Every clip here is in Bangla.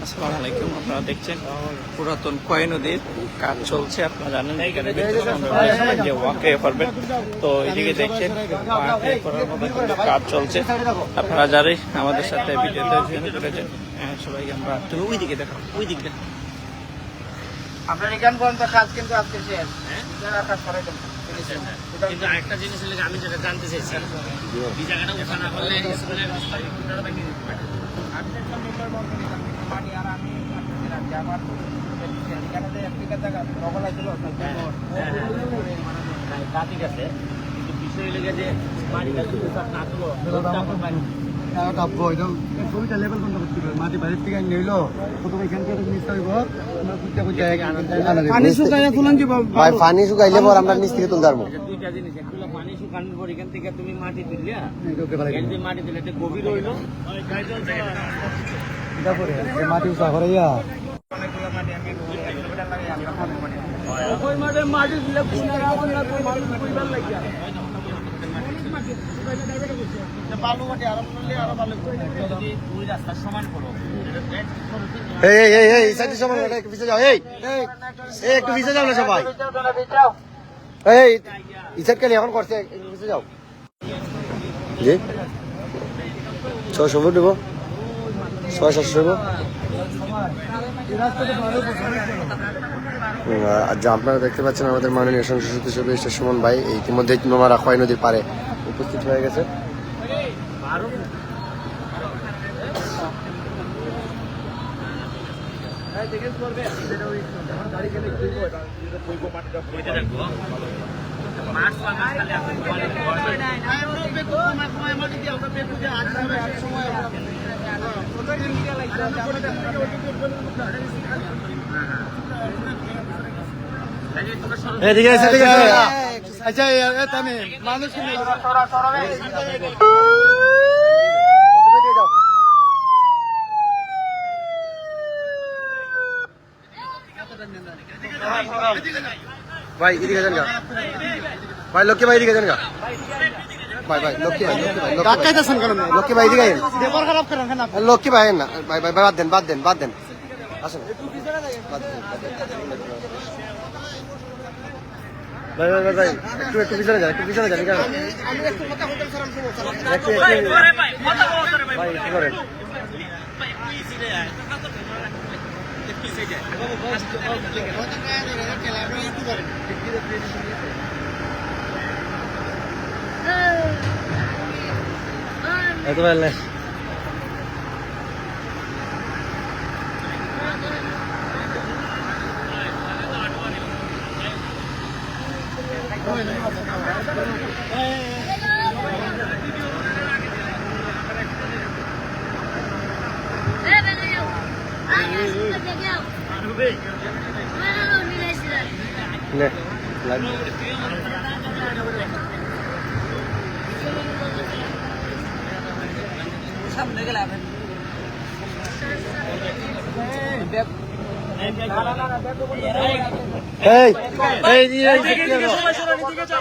আসসালামু আলাইকুম। আপনারা দেখছেন পুরাতন কয় নদীর কাজ চলছে। আপনারা জানেন এখানে যে ওয়াকে করবেন, তো এদিকে দেখছেন ওয়াকে করার মতো কিন্তু কাজ চলছে। আপনারা যারাই আমাদের সাথে ভিডিওতে জয়েন করেছেন সবাইকে আমরা ওই দিকে দেখাবো, ওই দিক দেখাবো। আপনার এখান পর্যন্ত কাজ কিন্তু আজকে শেষ, কাজ করে দেন। কিন্তু আরেকটা জিনিস আমি যেটা জানতে চাইছি, এই জায়গাটা উঠানা করলে স্কুলের পানি আর আমি আমার এখানে যে একটা জায়গা নগলা ছিল ঠিক আছে, কিন্তু বিষয় লেগে যে পানিটা না তুলো মাটি বাড়ির থেকে নিলো এখান থেকে পানি শুকাইলে পর আমরা নিচ থেকে তুলতে পারবো। দুইটা জিনিস, একগুলো পানি শুকানোর পর এখান থেকে তুমি মাটি তুললিয়া, মাটি তুলে একটা গভীর হইলো মাটি উঁচা করে ইয়া অনেকগুলো মাটি আমি 1 কিলোমিটার লাগে আমরা খাবো মানে ওই মাঠে মাটি দিলে বালু মাটি আরো করলে আরো ভালো যদি ওই রাস্তা সমান করো, এই সাইডে সমান একটু পিছিয়ে যাও, এই একটু পিছিয়ে যাও না সবাই, এই ইসাদ কালি এখন করছে, একটু পিছিয়ে যাও। জি 600 ফুট দেবো, 600 দেবো। আচ্ছা, আপনারা দেখতে পাচ্ছেন আমাদের মাননীয় সংসদ সদস্য ব্যারিস্টার সুমন ভাই ইতিমধ্যে নোমারা খয় নদীর পারে উপস্থিত হয়ে গেছে। এদিকে এসে ঠিক আছে। আচ্ছা আমি মানুষ ভাই এদিকে যান গা, ভাই লক্ষ্মী ভাই এদিকে যান গা, ভাই লক্ষ্মী ভাই ডাকাইতেছেন কেন? লক্ষ্মী ভাই এদিকে ব্যবহার খারাপ করেন কেন? লক্ষ্মী ভাই না, ভাই বাদ দেন আসুন ভাই একটু পিছনে যান, ভাই কি করেন? এত ভালো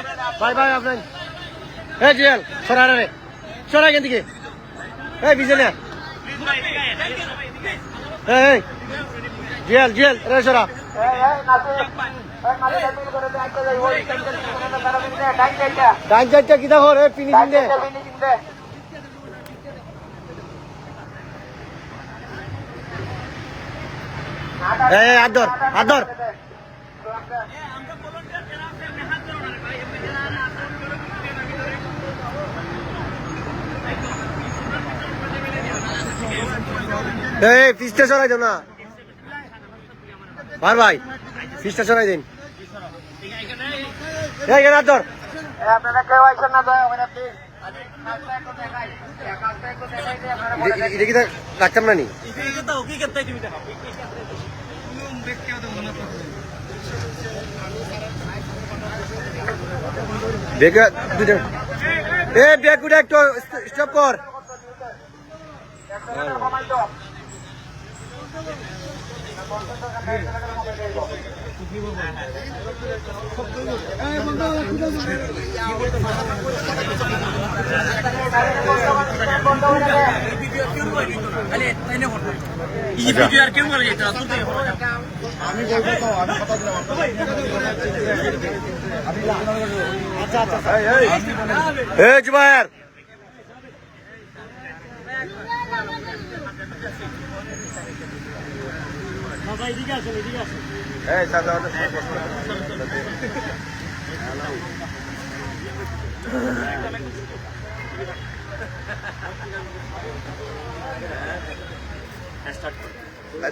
ভাই আপনার জিয়াল সরা এখান থেকে বিজে না জিয়াল রে সরা ডাইন চারটা কি দেখো রে ফিনিশিং দে আদর পিসটা সরাই দেব না ভাই পিসটা সরাই দিন। আদর আপনারা কেউ আইসেন না দয়া করে এটা কি রাখতাম না নি ব্যাগ একটু স্টপ কর। বন্ধ এই ভিডিও আর কেউ বলে যেত না তুই থেকে বলো। আমি বলবো তো, আমি কথা দিলাম এই জুবায়ের এই দাদা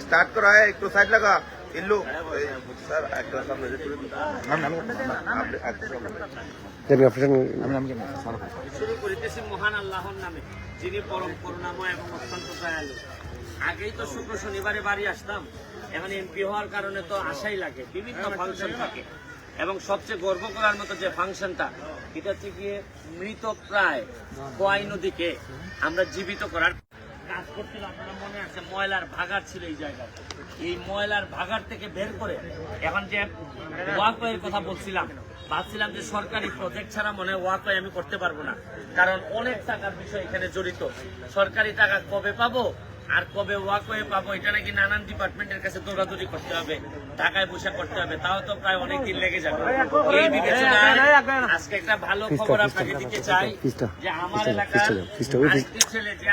स्टार्ट करो है एक तो साइड लगा इल्लू सर एक सामने শুরু করিতেছি মহান আল্লাহর নামে, যিনি পরম করুণাময় এবং অত্যন্ত দয়ালু। আগেই তো শুক্র শনিবারে বাড়ি আসতাম, এখন এমপি হওয়ার কারণে তো আশাই লাগে, বিভিন্ন ফাংশন থাকে। এবং সবচেয়ে গর্ব করার মতো যে ফাংশনটা, এটা হচ্ছে গিয়ে মৃত প্রায় কোয়াই নদীকে আমরা জীবিত করার কাজ করছিল। আপনারা মনে আছে ময়লার ভাগাড় ছিল এই জায়গায়, এই ময়লার ভাগাড় থেকে বের করে এখন যে ওয়াকওয়ের কথা বলছিলাম, ভাবছিলাম যে সরকারি প্রজেক্ট ছাড়া মনে হয় ওয়াকওয়ে আমি করতে পারবো না, কারণ অনেক টাকার বিষয় এখানে জড়িত। সরকারি টাকা কবে পাবো আর কবে ওয়াকওয়ে পাবো, এটা নাকি নানান ডিপার্টমেন্টের কাছে দৌড়াদৌড়ি করতে হবে, টাকায় পয়সা করতে হবে, তাও তো প্রায় অনেক দিন লেগে যাবে। এই বিবেচনায় আজকে একটা ভালো খবর আপনাকে দিতে চাই যে আমার এলাকার আজকের ছেলে যে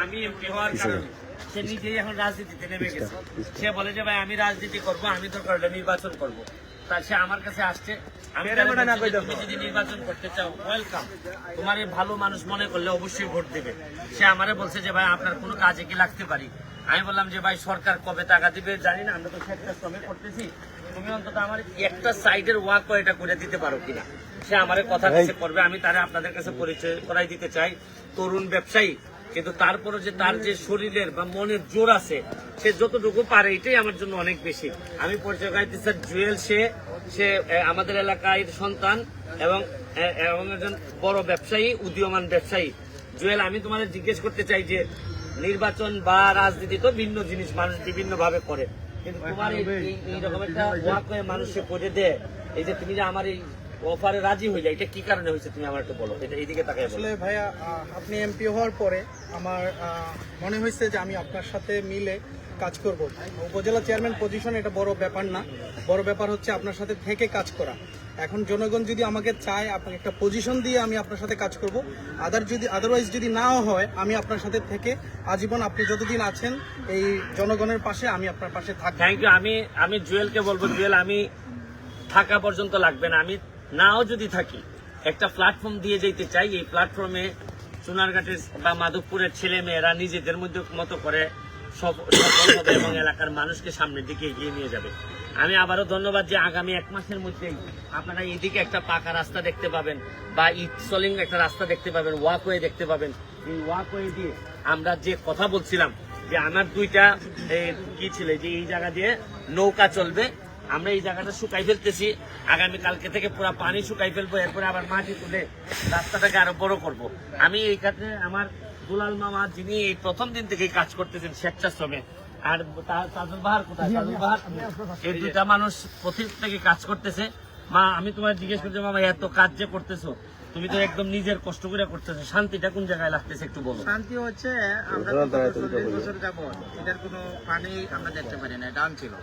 আমি এমপি হওয়ার কারণে সে নিজেই এখন রাজনীতিতে নেমে গেছে। সে বলে যে ভাই আমি রাজনীতি করবো, আমি তো করলে নির্বাচন করবো। তা সে আমার কাছে আসছে, আমি তুমি যদি নির্বাচন করতে চাও ওয়েলকাম, তোমার এই ভালো মানুষ মনে করলে অবশ্যই ভোট দেবে। সে আমারে বলছে যে ভাই আপনার কোনো কাজে কি লাগতে পারি। আমি বললাম যে ভাই সরকার কবে টাকা দিবে জানি না, আমরা তো সেটা শ্রমে করতেছি, তুমি অন্তত আমার একটা সাইডের ওয়াকওয়ে এটা করে দিতে পারো কিনা। সে আমার কথা কাছে করবে, আমি তারা আপনাদের কাছে পরিচয় করাই দিতে চাই। তরুণ ব্যবসায়ী, কিন্তু তারপরে যে তার যে শরীরের বা মনের জোর আছে, সে যতটুকু পারে এটাই আমার জন্য অনেক বেশি। আমি পরিচয় করাইতে স্যার জুয়েল, সে আমাদের এলাকায় সন্তান এবং একজন বড় ব্যবসায়ী, উদীয়মান ব্যবসায়ী। জুয়েল, আমি তোমাদের জিজ্ঞেস করতে চাই যে নির্বাচন বা রাজনীতি তো ভিন্ন জিনিস, মানুষ বিভিন্ন ভাবে করে, কিন্তু তোমার এইরকম একটা ওয়াকওয়ে মানুষকে করে দেয়, এই যে তুমি যে আমার এই অফারে রাজি হয়ে যায়, এটা কি কারণে হয়েছে তুমি আমার একটু বলো। এটা এইদিকে তাকাই বলো। আসলে ভাইয়া, আপনি এমপি হওয়ার পরে আমার মনে হয়েছে যে আমি আপনার সাথে মিলে কাজ করব। উপজেলা চেয়ারম্যান পজিশন এটা বড় ব্যাপার না, বড় ব্যাপার হচ্ছে আপনার সাথে থেকে কাজ করা। এখন জনগণ যদি আমাকে চায়, আপনাকে একটা পজিশন দিয়ে আমি আপনার সাথে কাজ করব। আদারওয়াইজ যদি নাও হয়, আমি আপনার সাথে থেকে আজীবন, আপনি যতদিন আছেন এই জনগণের পাশে, আমি আপনার পাশে থাকবো। Thank you. আমি জুয়েলকে বলবো, জুয়েল আমি থাকা পর্যন্ত লাগবে না, আমি নাও যদি থাকি একটা প্ল্যাটফর্ম দিয়ে যেতে চাই। এই প্ল্যাটফর্মে চুনারঘাটের বা মাধবপুরের ছেলে মেয়েরা নিজেদের মধ্যে মতো করে সফল হবে এবং এলাকার মানুষকে সামনের দিকে এগিয়ে নিয়ে যাবে। আমি আবারও ধন্যবাদ যে আগামী 1 মাসের মধ্যেই আপনারা এইদিকে একটা পাকা রাস্তা দেখতে পাবেন বা ইটসলিং একটা রাস্তা দেখতে পাবেন, ওয়াকওয়ে দেখতে পাবেন। এই ওয়াকওয়ে দিয়ে আমরা যে কথা বলছিলাম যে আমার 2টা কি ছিল, যে এই জায়গা দিয়ে নৌকা চলবে, আমরা এই জায়গাটা শুকাই ফেলতেছি, আগামী কালকে থেকে পুরো পানি শুকাই ফেলবো, এরপরে আবার মাটি তুলে রাস্তাটাকে আরো বড় করব। আমি এই কাজে আমার দুলাল মামা, যিনি এই প্রথম দিন থেকেই কাজ করতেছেন স্বেচ্ছাশ্রমে, আর তাজুল বাহার কোথায়, তাজুল বাহার, এই 2টা মানুষ প্রথম থেকে কাজ করতেছে। মা, আমি তোমার জিজ্ঞেস করছি, মামা এত কাজ যে করতেছো, তুমি তো একদম নিজের কষ্ট করে করতেছো, শান্তিটা কোন জায়গায় লাগতেছে একটু বলো। শান্তি হচ্ছে আমরা 40 বছর যাবত এটার কোনো পানি আমরা দেখতে পারি না, ডান ছিল।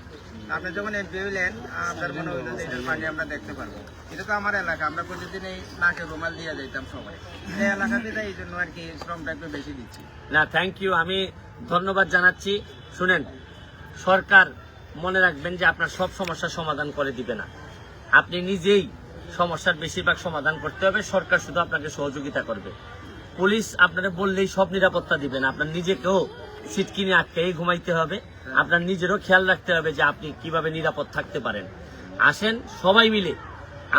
আপনি যখন এমপি হইলেন, আপনার মনে হইল যে এটার পানি আমরা দেখতে পারবো। এটা তো আমার এলাকা, আমরা প্রতিদিন এই নাকে রুমাল দিয়ে যাইতাম সবাই, এই এলাকাতে তাই এই জন্য আর কি শ্রমটা একটু বেশি দিচ্ছি। না, থ্যাংক ইউ, আমি ধন্যবাদ জানাচ্ছি। শুনেন, সরকার মনে রাখবেন যে আপনার সব সমস্যার সমাধান করে দিবে না, আপনি নিজেই সমস্যার বেশিরভাগ সমাধান করতে হবে, সরকার শুধু আপনাকে সহযোগিতা করবে। পুলিশ আপনারা বললেই সব নিরাপত্তা দিবে না, আপনার নিজেকেও সিট কিনে আটকেই ঘুমাইতে হবে, আপনার নিজেরও খেয়াল রাখতে হবে যে আপনি কিভাবে নিরাপদ থাকতে পারেন। আসেন সবাই মিলে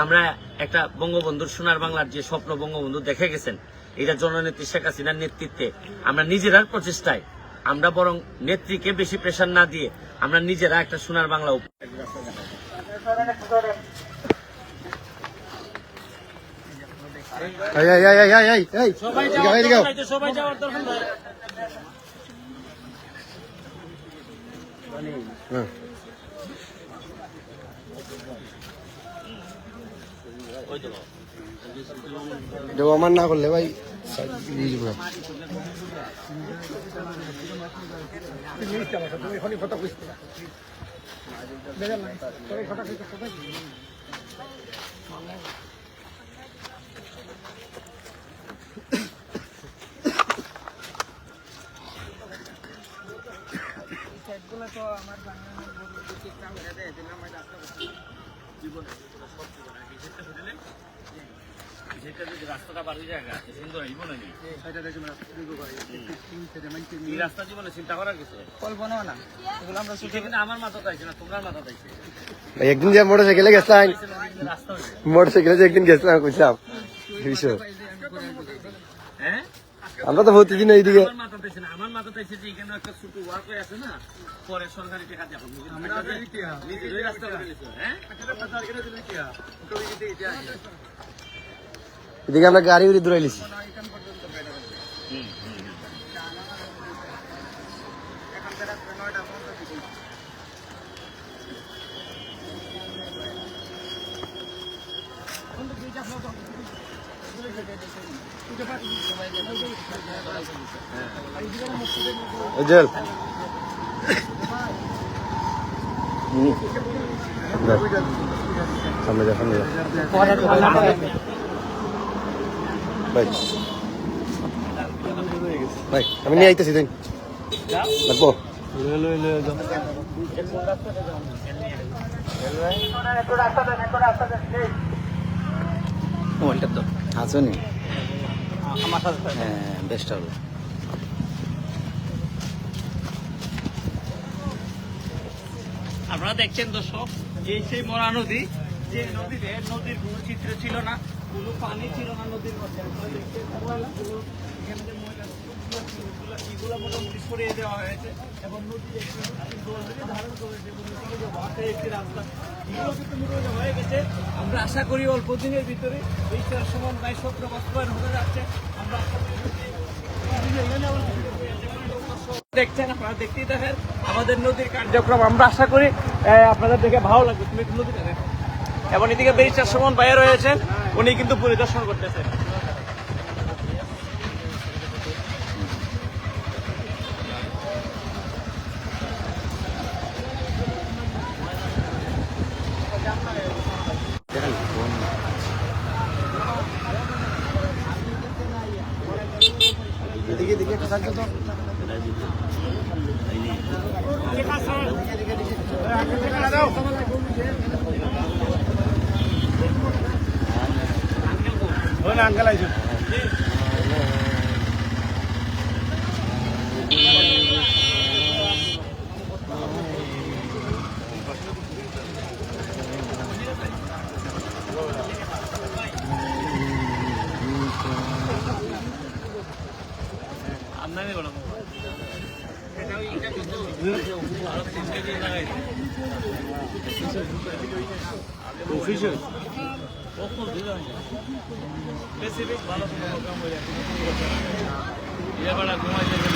আমরা একটা বঙ্গবন্ধুর, সোনার বাংলার যে স্বপ্ন বঙ্গবন্ধু দেখে গেছেন, এটা জননেত্রী শেখ হাসিনার নেতৃত্বে আমরা নিজেরার প্রচেষ্টায়, আমরা বরং নেত্রীকে বেশি প্রেশার না দিয়ে আমরা নিজেরা একটা সোনার বাংলা সবাই যাওয়ার দরকার নাই। আমার না করলে ভাই তুমি এখনই কথা বুঝতে রাস্তাটা বাড়ি জায়গা সুন্দর জীবনে নেই এই রাস্তা জীবনে চিন্তা করার কিছু কল্পনা না এগুলো আমরা কিন্তু আমার মাথা চাইছে না তোমার মাথা চাইছে একদিন যে মোটরসাইকেলে গেছিলাম রাস্তা হয়েছে মোটরসাইকেলে যে একদিন গেছিলাম কইছিলাম বিষয় হ্যাঁ আমরা তো প্রতিদিন এইদিকে আমার মাথা চাইছে না আমার মাথা চাইছে যে এখানে একটা ছোট ওয়ার্ক হয়ে আছে না পরে সরকারি টাকা দিয়ে নিজের রাস্তা করে দিয়েছে হ্যাঁ এদিকে আমরা গাড়ি উড়ি দূরাইলিছি জল সামনে যা সামনে যা ভাই ভাই আমি নিয়ে আইতেছি তুই লাগবো মোবাইলটা তো আসুনি আমার সাথে হ্যাঁ বেস্ট হবে আপনারা দেখছেন দর্শক এই সেই মরা নদী যে নদীতে নদীর কোনো চিত্র ছিল না, কোনো পানি ছিল না নদীর মধ্যে। আপনারা দেখছেন ময়লাগুলো, এখানে যে ময়লাগুলো এগুলো মোটামুটি সরিয়ে দেওয়া হয়েছে এবং নদী ধারণ করেছে এবং নদীকে যে ওয়াটার একটি রাস্তা এগুলো কিন্তু মোটামুটি হয়ে গেছে। আমরা আশা করি অল্প দিনের ভিতরে এই সমান বাই স্বপ্ন বাস্তবায়ন হতে যাচ্ছে। আমরা দেখছেন, আপনারা দেখতেই দেখেন আমাদের নদীর কার্যক্রম। আমরা আশা করি আপনাদের দেখে ভালো লাগবে। তুমি একটু নদীটা দেখো। এবং এদিকে ব্যারিস্টার সুমন ভাইয়া রয়েছেন, উনি কিন্তু পরিদর্শন করতেছেন। এদিকে দিকে একটা সাহায্য তো আঙ্কেল আইসো আমদানি বলো অফিসিয়াল স্পেসিফিক ভালো কোনো প্রোগ্রাম হয়ে যায় এবারে ঘুমাইতে গেল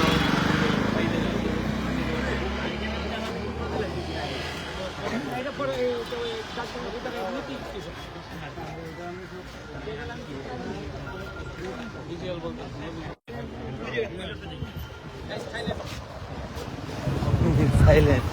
সাইলেন্ট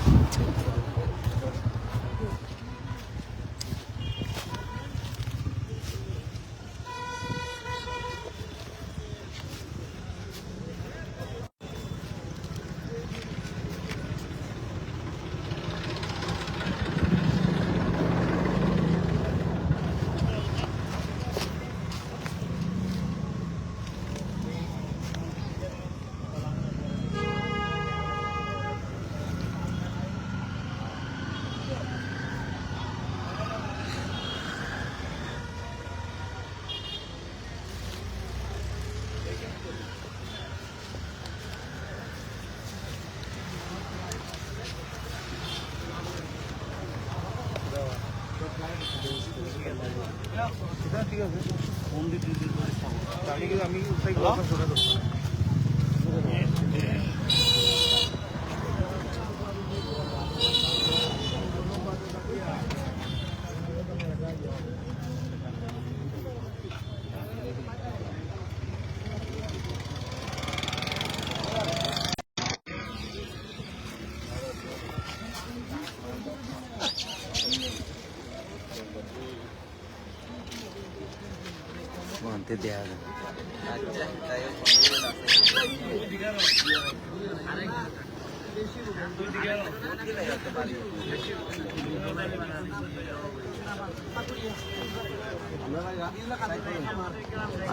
আমি উঠাই গেলাম ছোটা দোস্ত তে দেয়া যাবে আচ্ছা তাই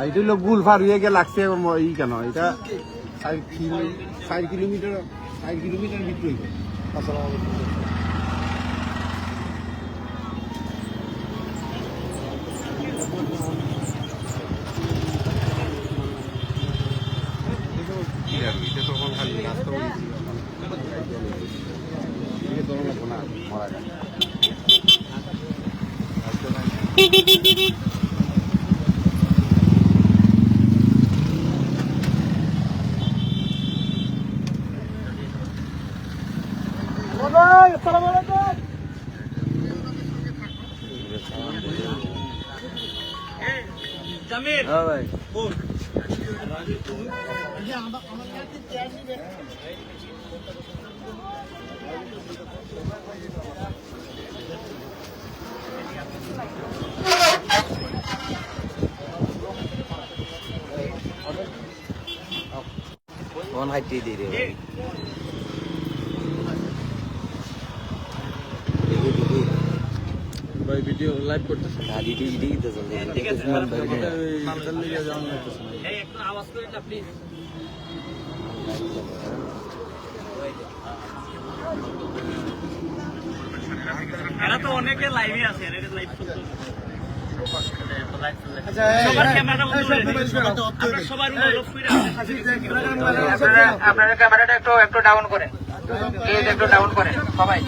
এটা হলো গুল ফার হয়ে গিয়ে লাগছে ই কেন এটা 4 কিলোমিটার ভিতরে জামির হ্যাঁ ভাই কোন হাইটে দিয়ে রে ভাই ভাই ভিডিও লাইভ করতেছে গাড়ি দিদি তো চলে ঠিক আছে মালদার লিগে যাওয়া যাইতেছে না এই একটু আওয়াজ করে না প্লিজ এরা তো অনেকে লাইভে আছে এরা লাইভ শুনতে সবার ক্যামেরা বন্ধ করে দিন আপনারা সবাই রুম ফিরে আপনারা ক্যামেরাটা একটু ডাউন করেন প্লিজ একটু ডাউন করেন সবাই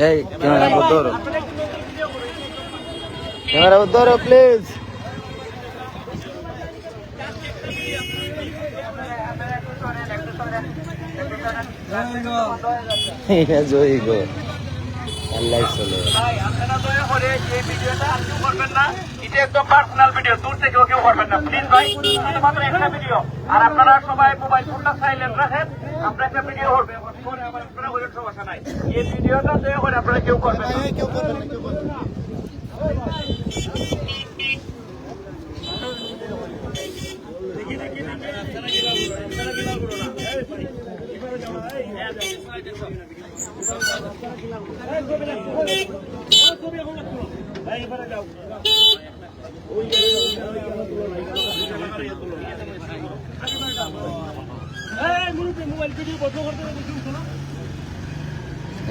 এই ক্যামেরা ধরো প্লিজ জয় গো আল্লাহ চলে ভাই আপনারা দয়া করে এই ভিডিওটা আর কেউ করবেন না এটা একদম পার্সোনাল ভিডিও দূর থেকে কেউ করবেন না প্লিজ ভাই এটা মাত্র একটা ভিডিও আর আপনারা সবাই মোবাইল ফোনটা সাইলেন্ট রাখেন আমরা একটা ভিডিও করবে পরে আবার আপনারা ওইটার সমস্যা নাই এই ভিডিওটা দয়া করে আপনারা কেউ করবেন না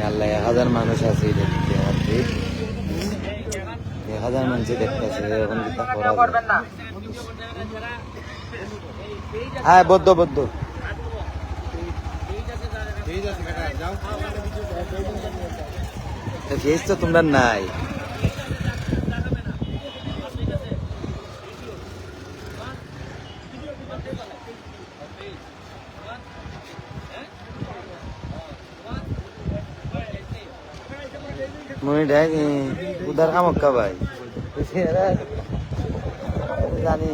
আল্লাহ 1000 মানুষ আছে এটা দিতে হবে 1000 মানুষ দেখতেছে এখন কি তা করা করবেন না হ্যাঁ বদ্ধ ফেস তো তোমরা নাই মনে দেখ উদার কামক্কা ভাই জানি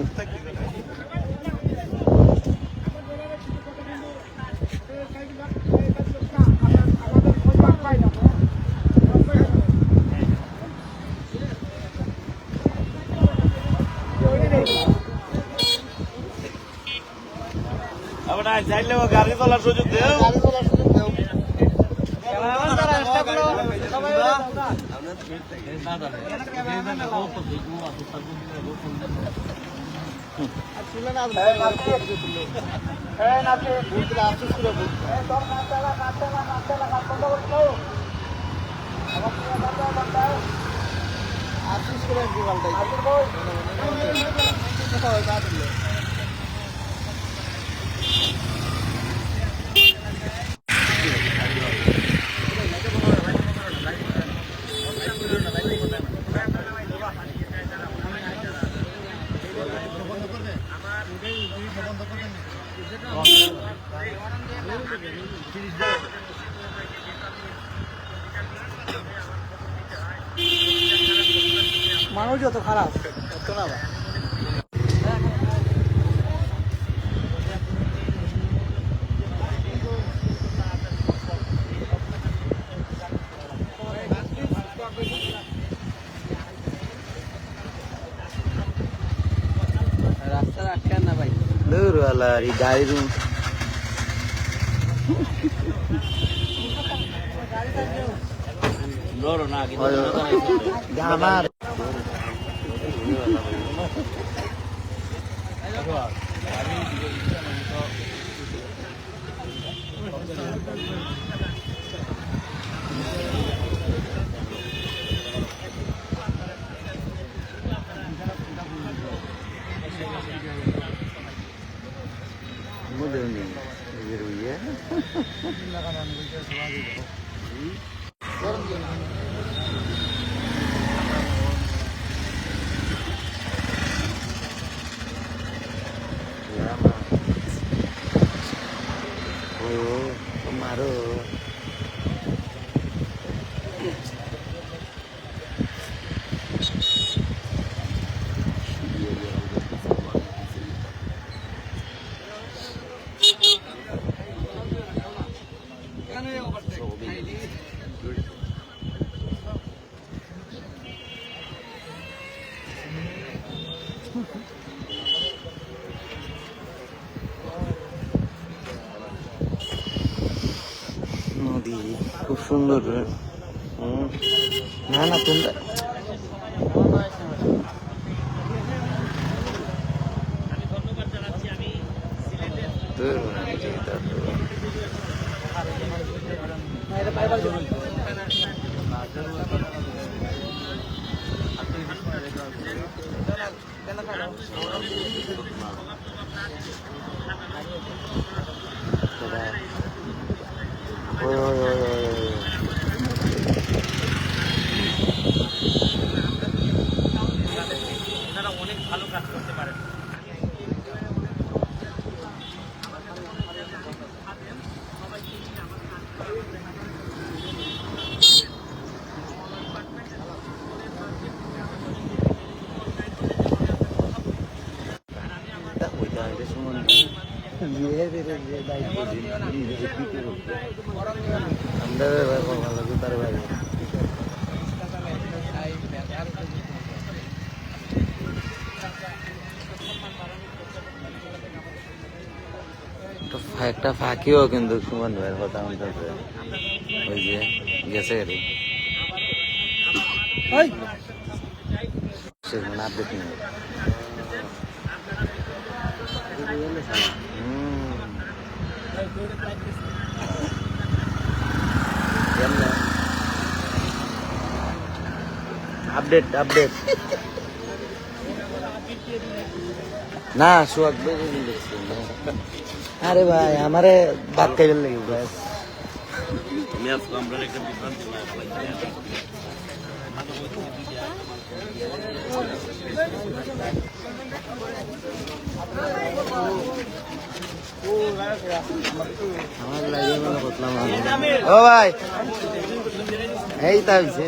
আমরা চাইলেও গাড়ি চলার সুযোগ দেও মানুষ যত খারাপ তত না ভাই শালার এই গাড়ির ধরো না কিন্তু আমার model nih biru ya. Oh, kemarau. নদী খুব সুন্দর। না না তোমরা ওই ওই ওই ওই আপনারা অনেক ভালো কাজ করতে পারেন। আমরা ভালো তার ভাই একটা ফাঁকিও কিন্তু সুমন ভাইয়ের কথা বলতেছে ওই যে গেছে সেখানে আপডেট নেই আপডেট আপডেট না সোয়াগ দেখছি আরে ভাই আমারে বাদ খাইবেন লাগে ভাই আমরা একটা বিভ্রান্তি আমার লাগে মনে করলাম ও ভাই এই তা হইছে